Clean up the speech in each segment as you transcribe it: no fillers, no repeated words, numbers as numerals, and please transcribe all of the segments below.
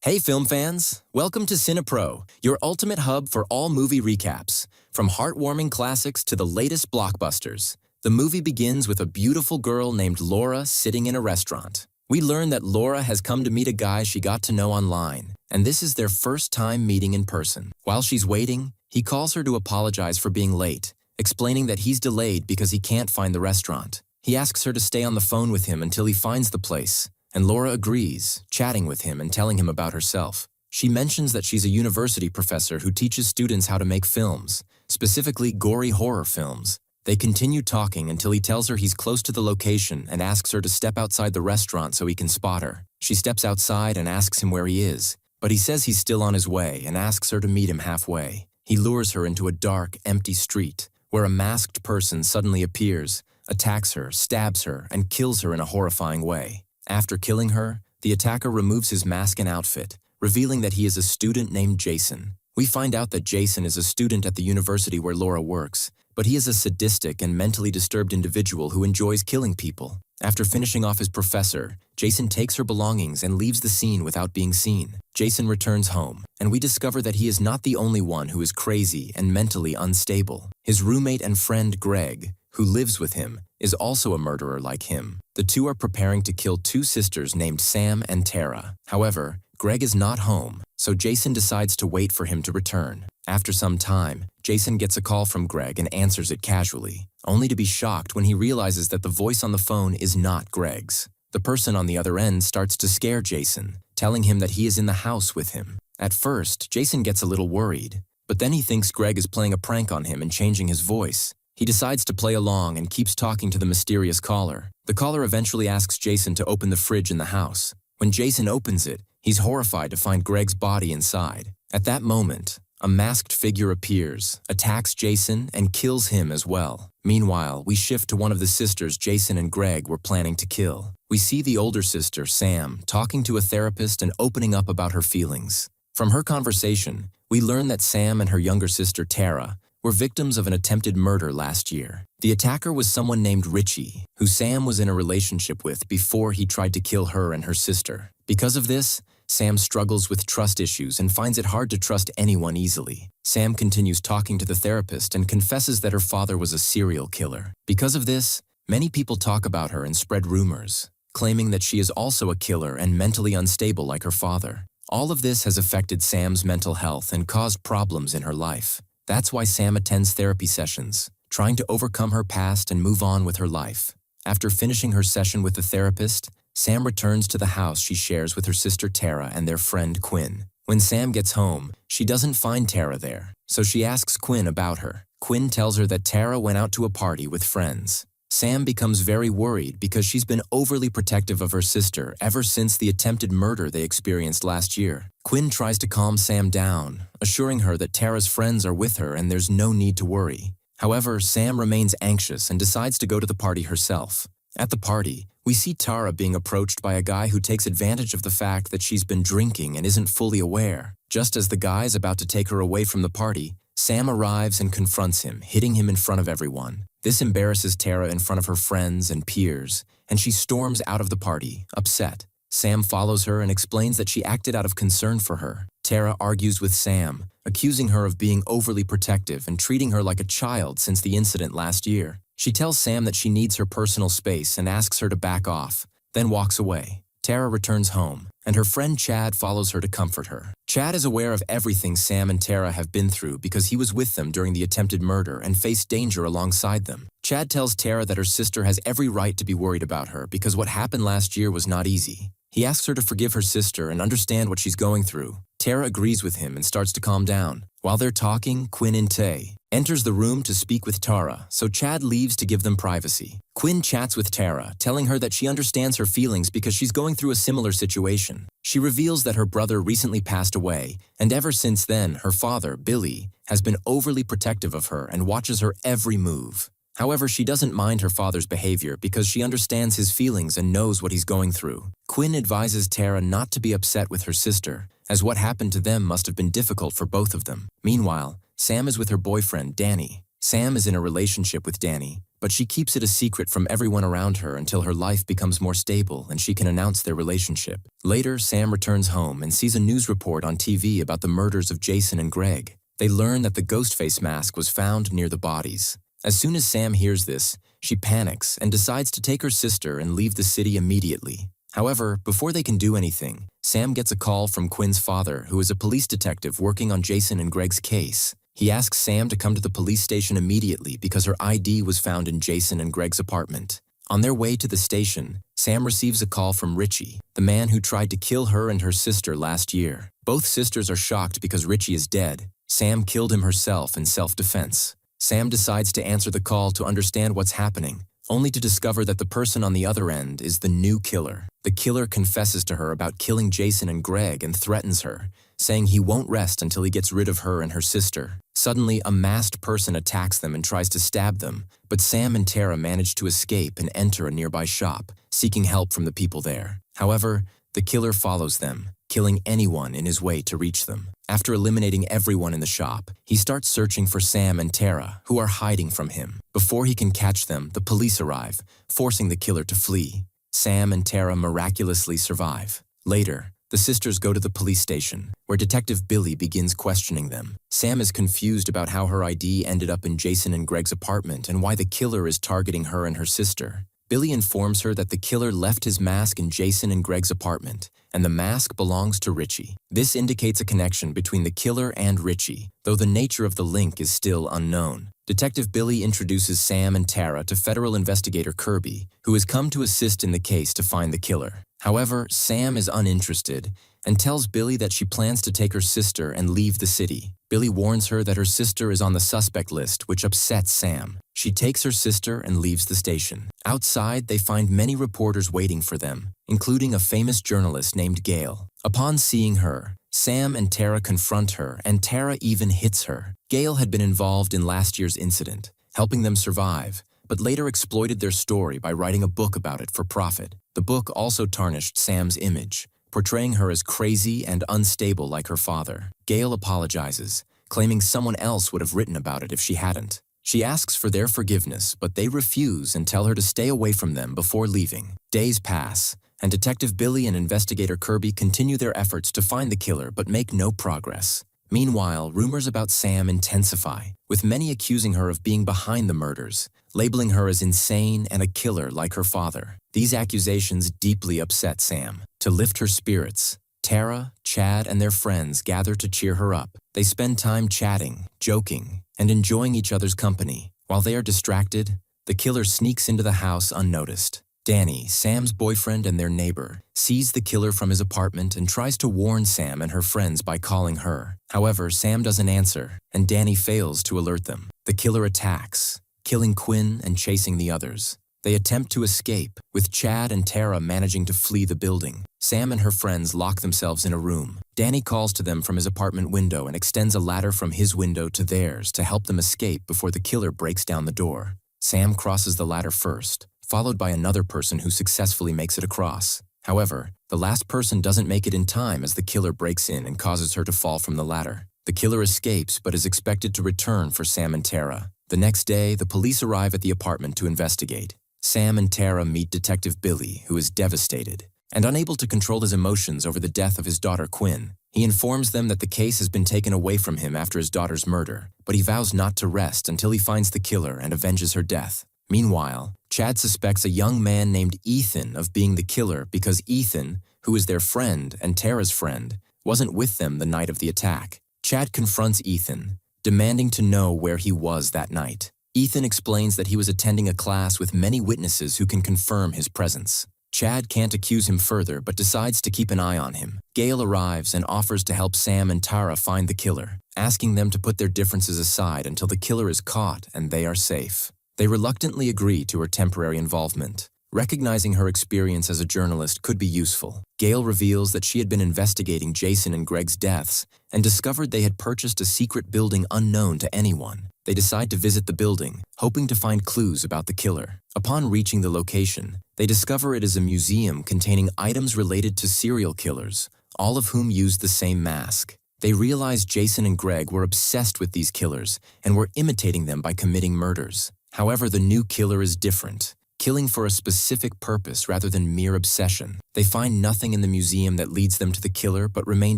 Hey film fans, welcome to CINEPRO, your ultimate hub for all movie recaps. From heartwarming classics to the latest blockbusters, the movie begins with a beautiful girl named Laura sitting in a restaurant. We learn that Laura has come to meet a guy she got to know online, and this is their first time meeting in person. While she's waiting, he calls her to apologize for being late, explaining that he's delayed because he can't find the restaurant. He asks her to stay on the phone with him until he finds the place, and Laura agrees, chatting with him and telling him about herself. She mentions that she's a university professor who teaches students how to make films, specifically gory horror films. They continue talking until he tells her he's close to the location and asks her to step outside the restaurant so he can spot her. She steps outside and asks him where he is, but he says he's still on his way and asks her to meet him halfway. He lures her into a dark, empty street, where a masked person suddenly appears, attacks her, stabs her, and kills her in a horrifying way. After killing her, the attacker removes his mask and outfit, revealing that he is a student named Jason. We find out that Jason is a student at the university where Laura works, but he is a sadistic and mentally disturbed individual who enjoys killing people. After finishing off his professor, Jason takes her belongings and leaves the scene without being seen. Jason returns home, and we discover that he is not the only one who is crazy and mentally unstable. His roommate and friend Greg, who lives with him, is also a murderer like him. The two are preparing to kill two sisters named Sam and Tara. However, Greg is not home, so Jason decides to wait for him to return. After some time, Jason gets a call from Greg and answers it casually, only to be shocked when he realizes that the voice on the phone is not Greg's. The person on the other end starts to scare Jason, telling him that he is in the house with him. At first, Jason gets a little worried, but then he thinks Greg is playing a prank on him and changing his voice. He decides to play along and keeps talking to the mysterious caller. The caller eventually asks Jason to open the fridge in the house. When Jason opens it, he's horrified to find Greg's body inside. At that moment, a masked figure appears, attacks Jason, and kills him as well. Meanwhile, we shift to one of the sisters Jason and Greg were planning to kill. We see the older sister, Sam, talking to a therapist and opening up about her feelings. From her conversation, we learn that Sam and her younger sister, Tara, were victims of an attempted murder last year. The attacker was someone named Richie, who Sam was in a relationship with before he tried to kill her and her sister. Because of this, Sam struggles with trust issues and finds it hard to trust anyone easily. Sam continues talking to the therapist and confesses that her father was a serial killer. Because of this, many people talk about her and spread rumors, claiming that she is also a killer and mentally unstable like her father. All of this has affected Sam's mental health and caused problems in her life. That's why Sam attends therapy sessions, trying to overcome her past and move on with her life. After finishing her session with the therapist, Sam returns to the house she shares with her sister Tara and their friend Quinn. When Sam gets home, she doesn't find Tara there, so she asks Quinn about her. Quinn tells her that Tara went out to a party with friends. Sam becomes very worried because she's been overly protective of her sister ever since the attempted murder they experienced last year. Quinn tries to calm Sam down, assuring her that Tara's friends are with her and there's no need to worry. However, Sam remains anxious and decides to go to the party herself. At the party, we see Tara being approached by a guy who takes advantage of the fact that she's been drinking and isn't fully aware. Just as the guy is about to take her away from the party, Sam arrives and confronts him, hitting him in front of everyone. This embarrasses Tara in front of her friends and peers, and she storms out of the party, upset. Sam follows her and explains that she acted out of concern for her. Tara argues with Sam, accusing her of being overly protective and treating her like a child since the incident last year. She tells Sam that she needs her personal space and asks her to back off, then walks away. Tara returns home, and her friend Chad follows her to comfort her. Chad is aware of everything Sam and Tara have been through because he was with them during the attempted murder and faced danger alongside them. Chad tells Tara that her sister has every right to be worried about her because what happened last year was not easy. He asks her to forgive her sister and understand what she's going through. Tara agrees with him and starts to calm down. While they're talking, Quinn and Tay enters the room to speak with Tara, so Chad leaves to give them privacy. Quinn chats with Tara, telling her that she understands her feelings because she's going through a similar situation. She reveals that her brother recently passed away, and ever since then, her father, Billy, has been overly protective of her and watches her every move. However, she doesn't mind her father's behavior because she understands his feelings and knows what he's going through. Quinn advises Tara not to be upset with her sister, as what happened to them must have been difficult for both of them. Meanwhile, Sam is with her boyfriend, Danny. Sam is in a relationship with Danny, but she keeps it a secret from everyone around her until her life becomes more stable and she can announce their relationship. Later, Sam returns home and sees a news report on TV about the murders of Jason and Greg. They learn that the Ghostface mask was found near the bodies. As soon as Sam hears this, she panics and decides to take her sister and leave the city immediately. However, before they can do anything, Sam gets a call from Quinn's father, who is a police detective working on Jason and Greg's case. He asks Sam to come to the police station immediately because her ID was found in Jason and Greg's apartment. On their way to the station, Sam receives a call from Richie, the man who tried to kill her and her sister last year. Both sisters are shocked because Richie is dead. Sam killed him herself in self-defense. Sam decides to answer the call to understand what's happening, only to discover that the person on the other end is the new killer. The killer confesses to her about killing Jason and Greg and threatens her, saying he won't rest until he gets rid of her and her sister. Suddenly, a masked person attacks them and tries to stab them, but Sam and Tara manage to escape and enter a nearby shop, seeking help from the people there. However, the killer follows them, killing anyone in his way to reach them. After eliminating everyone in the shop, he starts searching for Sam and Tara, who are hiding from him. Before he can catch them, the police arrive, forcing the killer to flee. Sam and Tara miraculously survive. Later, the sisters go to the police station, where Detective Billy begins questioning them. Sam is confused about how her ID ended up in Jason and Greg's apartment and why the killer is targeting her and her sister. Billy informs her that the killer left his mask in Jason and Greg's apartment, and the mask belongs to Richie. This indicates a connection between the killer and Richie, though the nature of the link is still unknown. Detective Billy introduces Sam and Tara to federal investigator Kirby, who has come to assist in the case to find the killer. However, Sam is uninterested and tells Billy that she plans to take her sister and leave the city. Billy warns her that her sister is on the suspect list, which upsets Sam. She takes her sister and leaves the station. Outside, they find many reporters waiting for them, including a famous journalist named Gail. Upon seeing her, Sam and Tara confront her, and Tara even hits her. Gail had been involved in last year's incident, helping them survive, but later exploited their story by writing a book about it for profit. The book also tarnished Sam's image, portraying her as crazy and unstable like her father. Gail apologizes, claiming someone else would have written about it if she hadn't. She asks for their forgiveness, but they refuse and tell her to stay away from them before leaving. Days pass, and Detective Billy and Investigator Kirby continue their efforts to find the killer but make no progress. Meanwhile, rumors about Sam intensify, with many accusing her of being behind the murders, labeling her as insane and a killer like her father. These accusations deeply upset Sam. To lift her spirits, Tara, Chad, and their friends gather to cheer her up. They spend time chatting, joking, and enjoying each other's company. While they are distracted, the killer sneaks into the house unnoticed. Danny, Sam's boyfriend and their neighbor, sees the killer from his apartment and tries to warn Sam and her friends by calling her. However, Sam doesn't answer, and Danny fails to alert them. The killer attacks, killing Quinn and chasing the others. They attempt to escape, with Chad and Tara managing to flee the building. Sam and her friends lock themselves in a room. Danny calls to them from his apartment window and extends a ladder from his window to theirs to help them escape before the killer breaks down the door. Sam crosses the ladder first, followed by another person who successfully makes it across. However, the last person doesn't make it in time as the killer breaks in and causes her to fall from the ladder. The killer escapes but is expected to return for Sam and Tara. The next day, the police arrive at the apartment to investigate. Sam and Tara meet Detective Billy, who is devastated and unable to control his emotions over the death of his daughter Quinn. He informs them that the case has been taken away from him after his daughter's murder, but he vows not to rest until he finds the killer and avenges her death. Meanwhile, Chad suspects a young man named Ethan of being the killer because Ethan, who is their friend and Tara's friend, wasn't with them the night of the attack. Chad confronts Ethan, demanding to know where he was that night. Ethan explains that he was attending a class with many witnesses who can confirm his presence. Chad can't accuse him further but decides to keep an eye on him. Gail arrives and offers to help Sam and Tara find the killer, asking them to put their differences aside until the killer is caught and they are safe. They reluctantly agree to her temporary involvement, recognizing her experience as a journalist could be useful. Gail reveals that she had been investigating Jason and Greg's deaths and discovered they had purchased a secret building unknown to anyone. They decide to visit the building, hoping to find clues about the killer. Upon reaching the location, they discover it is a museum containing items related to serial killers, all of whom used the same mask. They realize Jason and Greg were obsessed with these killers and were imitating them by committing murders. However, the new killer is different, killing for a specific purpose rather than mere obsession. They find nothing in the museum that leads them to the killer but remain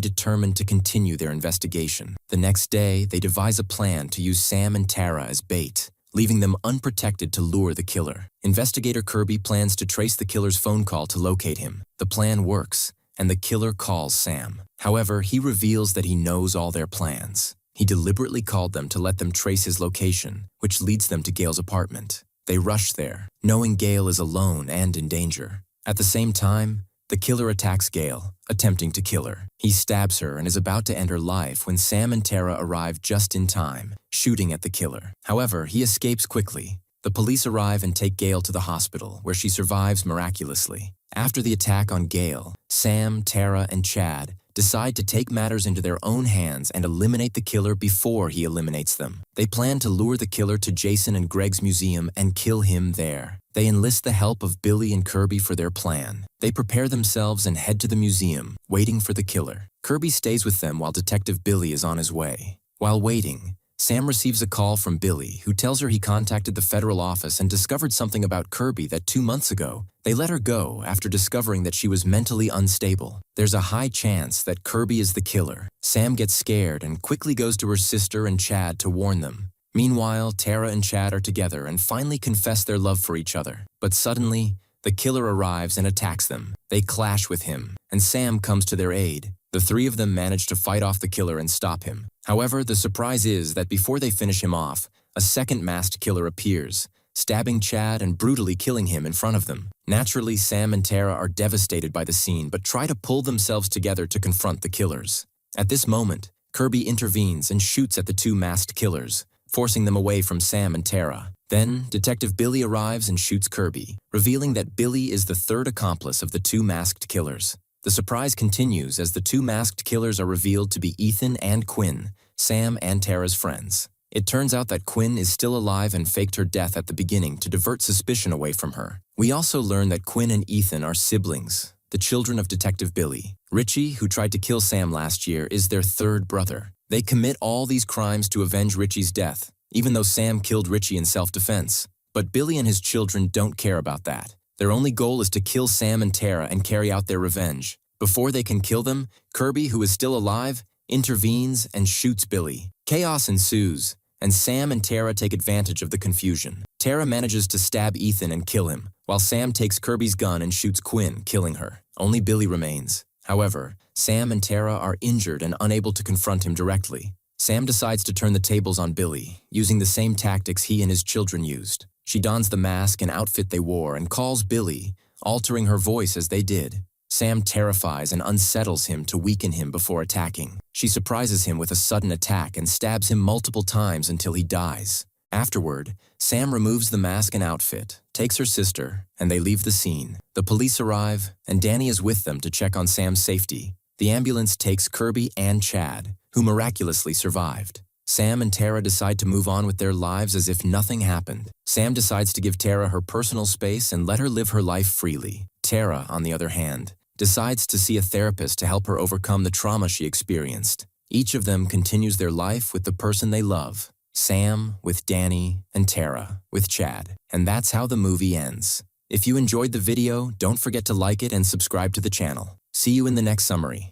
determined to continue their investigation. The next day, they devise a plan to use Sam and Tara as bait, leaving them unprotected to lure the killer. Investigator Kirby plans to trace the killer's phone call to locate him. The plan works, and the killer calls Sam. However, he reveals that he knows all their plans. He deliberately called them to let them trace his location, which leads them to Gail's apartment. They rush there, knowing Gail is alone and in danger. At the same time, the killer attacks Gail, attempting to kill her. He stabs her and is about to end her life when Sam and Tara arrive just in time, shooting at the killer. However, he escapes quickly. The police arrive and take Gail to the hospital, where she survives miraculously. After the attack on Gail, Sam, Tara, and Chad decide to take matters into their own hands and eliminate the killer before he eliminates them. They plan to lure the killer to Jason and Greg's museum and kill him there. They enlist the help of Billy and Kirby for their plan. They prepare themselves and head to the museum, waiting for the killer. Kirby stays with them while Detective Billy is on his way. While waiting, Sam receives a call from Billy, who tells her he contacted the federal office and discovered something about Kirby that 2 months ago. They let her go after discovering that she was mentally unstable. There's a high chance that Kirby is the killer. Sam gets scared and quickly goes to her sister and Chad to warn them. Meanwhile, Tara and Chad are together and finally confess their love for each other. But suddenly, the killer arrives and attacks them. They clash with him, and Sam comes to their aid. The three of them manage to fight off the killer and stop him. However, the surprise is that before they finish him off, a second masked killer appears, stabbing Chad and brutally killing him in front of them. Naturally, Sam and Tara are devastated by the scene but try to pull themselves together to confront the killers. At this moment, Kirby intervenes and shoots at the two masked killers, forcing them away from Sam and Tara. Then, Detective Billy arrives and shoots Kirby, revealing that Billy is the third accomplice of the two masked killers. The surprise continues as the two masked killers are revealed to be Ethan and Quinn, Sam and Tara's friends. It turns out that Quinn is still alive and faked her death at the beginning to divert suspicion away from her. We also learn that Quinn and Ethan are siblings, the children of Detective Billy. Richie, who tried to kill Sam last year, is their third brother. They commit all these crimes to avenge Richie's death, even though Sam killed Richie in self-defense. But Billy and his children don't care about that. Their only goal is to kill Sam and Tara and carry out their revenge. Before they can kill them, Kirby, who is still alive, intervenes and shoots Billy. Chaos ensues, and Sam and Tara take advantage of the confusion. Tara manages to stab Ethan and kill him, while Sam takes Kirby's gun and shoots Quinn, killing her. Only Billy remains. However, Sam and Tara are injured and unable to confront him directly. Sam decides to turn the tables on Billy, using the same tactics he and his children used. She dons the mask and outfit they wore and calls Billy, altering her voice as they did. Sam terrifies and unsettles him to weaken him before attacking. She surprises him with a sudden attack and stabs him multiple times until he dies. Afterward, Sam removes the mask and outfit, takes her sister, and they leave the scene. The police arrive, and Danny is with them to check on Sam's safety. The ambulance takes Kirby and Chad, who miraculously survived. Sam and Tara decide to move on with their lives as if nothing happened. Sam decides to give Tara her personal space and let her live her life freely. Tara, on the other hand, decides to see a therapist to help her overcome the trauma she experienced. Each of them continues their life with the person they love. Sam with Danny and Tara with Chad. And that's how the movie ends. If you enjoyed the video, don't forget to like it and subscribe to the channel. See you in the next summary.